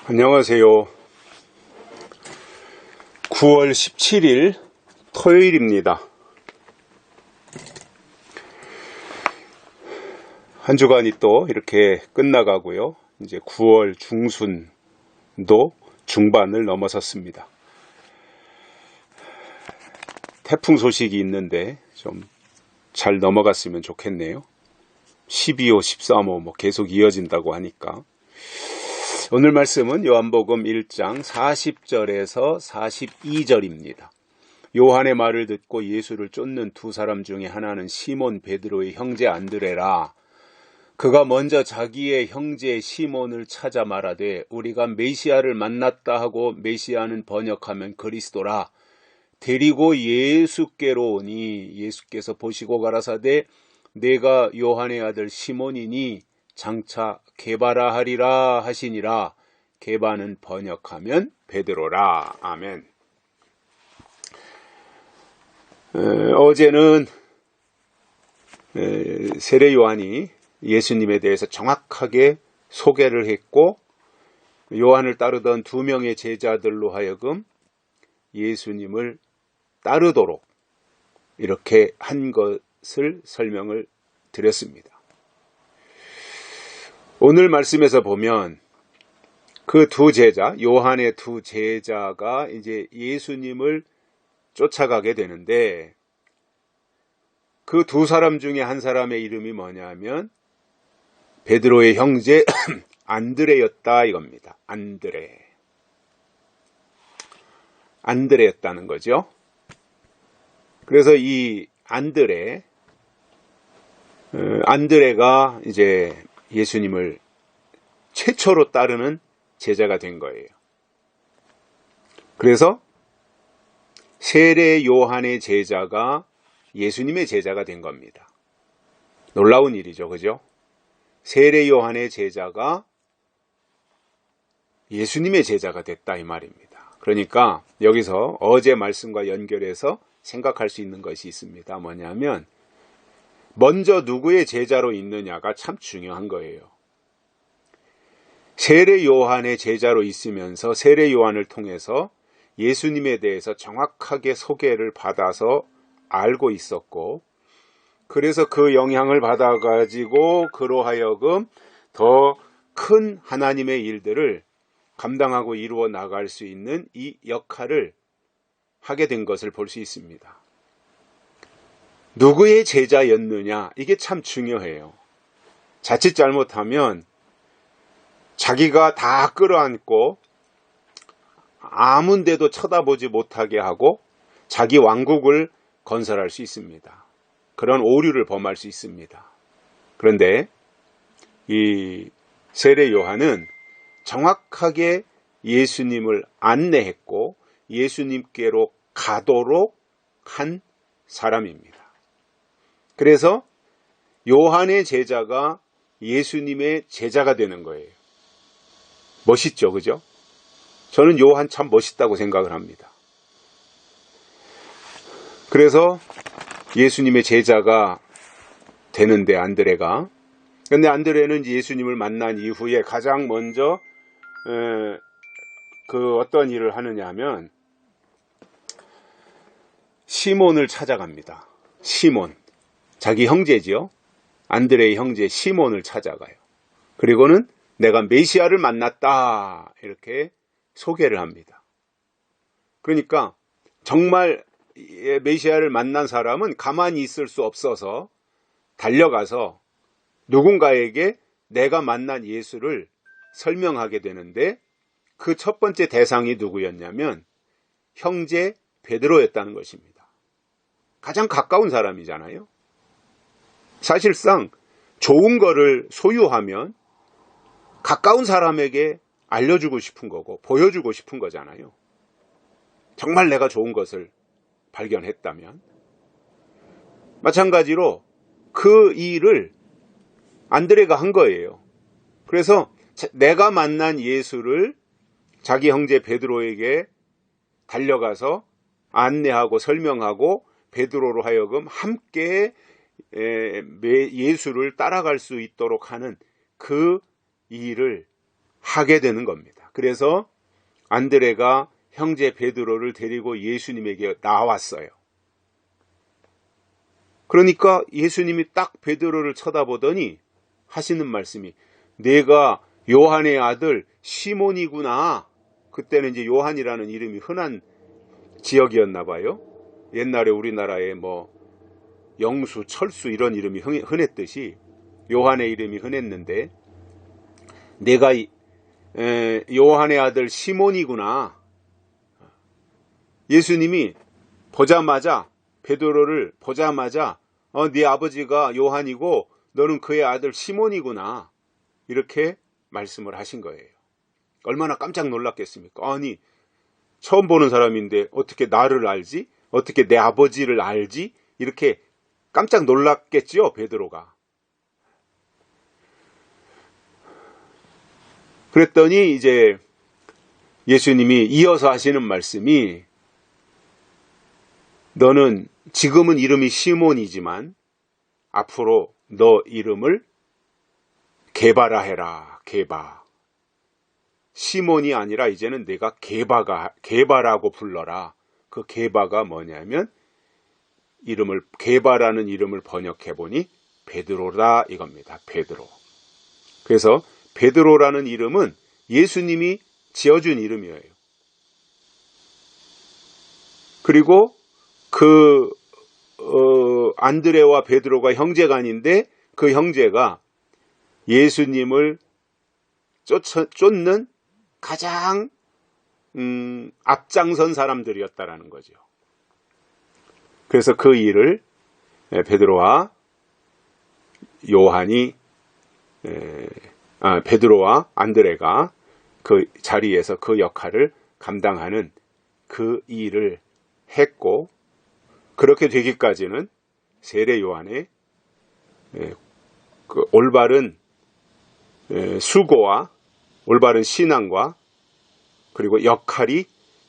안녕하세요. 9월 17일 토요일입니다. 한 주간이 또 이렇게 끝나가고요. 이제 9월 중순도 중반을 넘어섰습니다. 태풍 소식이 있는데 좀 잘 넘어갔으면 좋겠네요. 12호, 13호 계속 이어진다고 하니까. 오늘 말씀은 요한복음 1장 40절에서 42절입니다. 요한의 말을 듣고 예수를 쫓는 두 사람 중에 하나는 시몬 베드로의 형제 안드레라. 그가 먼저 자기의 형제 시몬을 찾아 말하되 우리가 메시아를 만났다 하고 메시아는 번역하면 그리스도라. 데리고 예수께로 오니 예수께서 보시고 가라사대 내가 요한의 아들 시몬이니 장차 게바라 하리라 하시니라. 게바는 번역하면 베드로라. 아멘. 어제는 세례 요한이 예수님에 대해서 정확하게 소개를 했고 요한을 따르던 두 명의 제자들로 하여금 예수님을 따르도록 이렇게 한 것을 설명을 드렸습니다. 오늘 말씀에서 보면 그 두 제자, 요한의 두 제자가 이제 예수님을 쫓아가게 되는데 그 두 사람 중에 한 사람의 이름이 뭐냐면 베드로의 형제 안드레였다 이겁니다. 안드레였다는 거죠. 그래서 이 안드레가 이제 예수님을 최초로 따르는 제자가 된 거예요. 그래서 세례 요한의 제자가 예수님의 제자가 된 겁니다. 놀라운 일이죠, 그죠? 세례 요한의 제자가 예수님의 제자가 됐다 이 말입니다. 그러니까 여기서 어제 말씀과 연결해서 생각할 수 있는 것이 있습니다. 뭐냐면 먼저 누구의 제자로 있느냐가 참 중요한 거예요. 세례 요한의 제자로 있으면서 세례 요한을 통해서 예수님에 대해서 정확하게 소개를 받아서 알고 있었고 그래서 그 영향을 받아가지고 그로 하여금 더 큰 하나님의 일들을 감당하고 이루어 나갈 수 있는 이 역할을 하게 된 것을 볼 수 있습니다. 누구의 제자였느냐 이게 참 중요해요. 자칫 잘못하면 자기가 다 끌어안고 아무 데도 쳐다보지 못하게 하고 자기 왕국을 건설할 수 있습니다. 그런 오류를 범할 수 있습니다. 그런데 이 세례 요한은 정확하게 예수님을 안내했고 예수님께로 가도록 한 사람입니다. 그래서 요한의 제자가 예수님의 제자가 되는 거예요. 멋있죠, 그죠? 저는 요한 참 멋있다고 생각을 합니다. 그래서 예수님의 제자가 되는데 안드레가 근데 안드레는 예수님을 만난 이후에 가장 먼저 어떤 일을 하느냐 하면 시몬을 찾아갑니다. 시몬, 자기 형제지요. 안드레의 형제 시몬을 찾아가요. 그리고는 내가 메시아를 만났다 이렇게 소개를 합니다. 그러니까 정말 메시아를 만난 사람은 가만히 있을 수 없어서 달려가서 누군가에게 내가 만난 예수를 설명하게 되는데 그 첫 번째 대상이 누구였냐면 형제 베드로였다는 것입니다. 가장 가까운 사람이잖아요. 사실상 좋은 거를 소유하면 가까운 사람에게 알려주고 싶은 거고 보여주고 싶은 거잖아요. 정말 내가 좋은 것을 발견했다면 마찬가지로 그 일을 안드레가 한 거예요. 그래서 내가 만난 예수를 자기 형제 베드로에게 달려가서 안내하고 설명하고 베드로로 하여금 함께 예수를 따라갈 수 있도록 하는 그 일을 하게 되는 겁니다. 그래서 안드레가 형제 베드로를 데리고 예수님에게 나왔어요. 그러니까 예수님이 딱 베드로를 쳐다보더니 하시는 말씀이 내가 요한의 아들 시몬이구나. 그때는 이제 요한이라는 이름이 흔한 지역이었나 봐요. 옛날에 우리나라에 뭐 영수, 철수 이런 이름이 흔했듯이 요한의 이름이 흔했는데 내가 요한의 아들 시몬이구나. 예수님이 보자마자 베드로를 보자마자 네 아버지가 요한이고 너는 그의 아들 시몬이구나. 이렇게 말씀을 하신 거예요. 얼마나 깜짝 놀랐겠습니까? 아니 처음 보는 사람인데 어떻게 나를 알지? 어떻게 내 아버지를 알지? 이렇게 깜짝 놀랐겠지요, 베드로가. 그랬더니 이제 예수님이 이어서 하시는 말씀이 너는 지금은 이름이 시몬이지만 앞으로 너 이름을 게바라 해라. 게바. 시몬이 아니라 이제는 내가 게바라고 불러라. 그 게바가 뭐냐면 게바라는 이름을 번역해 보니 베드로라 이겁니다. 베드로. 그래서 베드로라는 이름은 예수님이 지어준 이름이에요. 그리고 안드레와 베드로가 형제간인데 그 형제가 예수님을 쫓는 가장 앞장선 사람들이었다라는 거죠. 그래서 그 일을 베드로와 베드로와 안드레가 그 자리에서 그 역할을 감당하는 그 일을 했고, 그렇게 되기까지는 세례 요한의 그 올바른 수고와 올바른 신앙과 그리고 역할이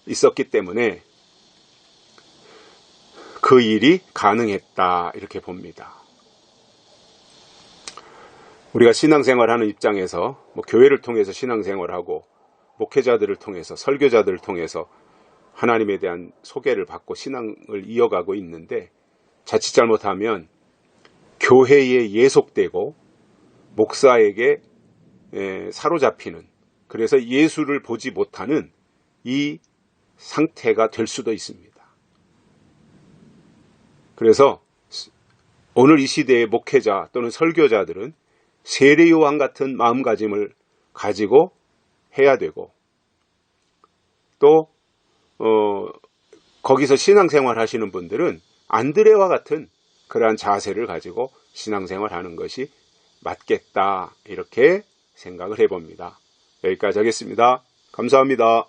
있었기 때문에 그 일이 가능했다 이렇게 봅니다. 우리가 신앙생활하는 입장에서 교회를 통해서 신앙생활하고 목회자들을 통해서 설교자들을 통해서 하나님에 대한 소개를 받고 신앙을 이어가고 있는데 자칫 잘못하면 교회에 예속되고 목사에게 사로잡히는, 그래서 예수를 보지 못하는 이 상태가 될 수도 있습니다. 그래서 오늘 이 시대의 목회자 또는 설교자들은 세례 요한 같은 마음가짐을 가지고 해야 되고, 또 거기서 신앙생활 하시는 분들은 안드레와 같은 그러한 자세를 가지고 신앙생활 하는 것이 맞겠다 이렇게 생각을 해봅니다. 여기까지 하겠습니다. 감사합니다.